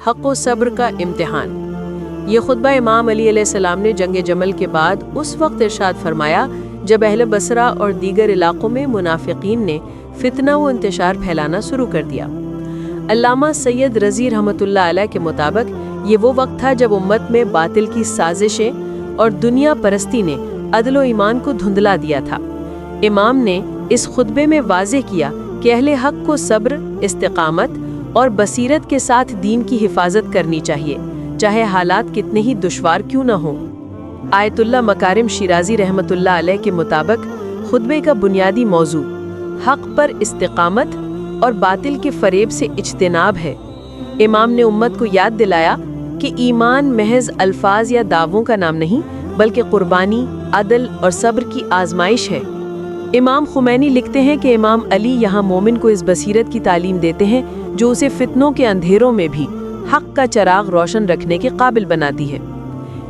حق و صبر کا امتحان۔ یہ خطبہ امام علی علیہ السلام نے جنگ جمل کے بعد اس وقت ارشاد فرمایا جب اہل بصرہ اور دیگر علاقوں میں منافقین نے فتنہ و انتشار پھیلانا شروع کر دیا۔ علامہ سید رضی رحمۃ اللہ علیہ کے مطابق یہ وہ وقت تھا جب امت میں باطل کی سازشیں اور دنیا پرستی نے عدل و ایمان کو دھندلا دیا تھا۔ امام نے اس خطبے میں واضح کیا کہ اہل حق کو صبر، استقامت اور بصیرت کے ساتھ دین کی حفاظت کرنی چاہیے، چاہے حالات کتنے ہی دشوار کیوں نہ ہوں۔ آیت اللہ مکارم شیرازی رحمۃ اللہ علیہ کے مطابق خطبے کا بنیادی موضوع حق پر استقامت اور باطل کے فریب سے اجتناب ہے۔ امام نے امت کو یاد دلایا کہ ایمان محض الفاظ یا دعووں کا نام نہیں بلکہ قربانی، عدل اور صبر کی آزمائش ہے۔ امام خمینی لکھتے ہیں کہ امام علی یہاں مومن کو اس بصیرت کی تعلیم دیتے ہیں جو اسے فتنوں کے اندھیروں میں بھی حق کا چراغ روشن رکھنے کے قابل بناتی ہے۔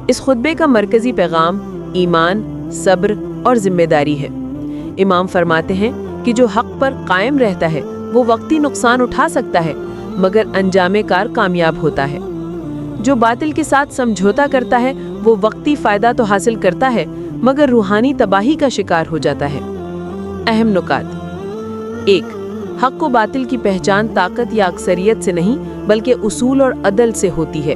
اس خطبے کا مرکزی پیغام ایمان، صبر اور ذمہ داری ہے۔ امام فرماتے ہیں کہ جو حق پر قائم رہتا ہے وہ وقتی نقصان اٹھا سکتا ہے مگر انجام کار کامیاب ہوتا ہے۔ جو باطل کے ساتھ سمجھوتا کرتا ہے وہ وقتی فائدہ تو حاصل کرتا ہے مگر روحانی تباہی کا شکار ہو جاتا ہے۔ اہم نکات: 1. حق و باطل کی پہچان طاقت یا اکثریت سے نہیں بلکہ اصول اور عدل سے ہوتی ہے۔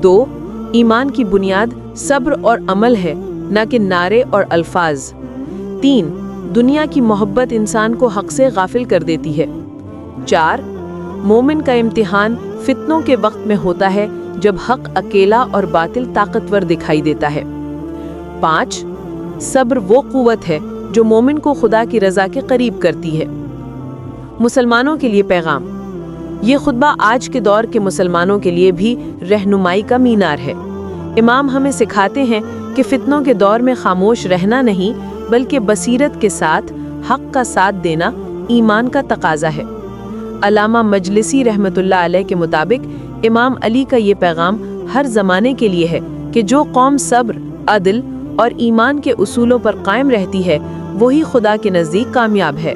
2. ایمان کی بنیاد صبر اور عمل ہے نہ کہ نعرے اور الفاظ۔ 3. دنیا کی محبت انسان کو حق سے غافل کر دیتی ہے۔ 4. مومن کا امتحان فتنوں کے وقت میں ہوتا ہے جب حق اکیلا اور باطل طاقتور دکھائی دیتا ہے۔ 5. صبر وہ قوت ہے جو مومن کو خدا کی رضا کے قریب کرتی ہے۔ مسلمانوں کے لیے پیغام: یہ خطبہ آج کے دور کے مسلمانوں کے لیے بھی رہنمائی کا مینار ہے۔ امام ہمیں سکھاتے ہیں کہ فتنوں کے دور میں خاموش رہنا نہیں بلکہ بصیرت کے ساتھ حق کا ساتھ دینا ایمان کا تقاضا ہے۔ علامہ مجلسی رحمۃ اللہ علیہ کے مطابق امام علی کا یہ پیغام ہر زمانے کے لیے ہے کہ جو قوم صبر، عدل اور ایمان کے اصولوں پر قائم رہتی ہے وہی خدا کے نزدیک کامیاب ہے۔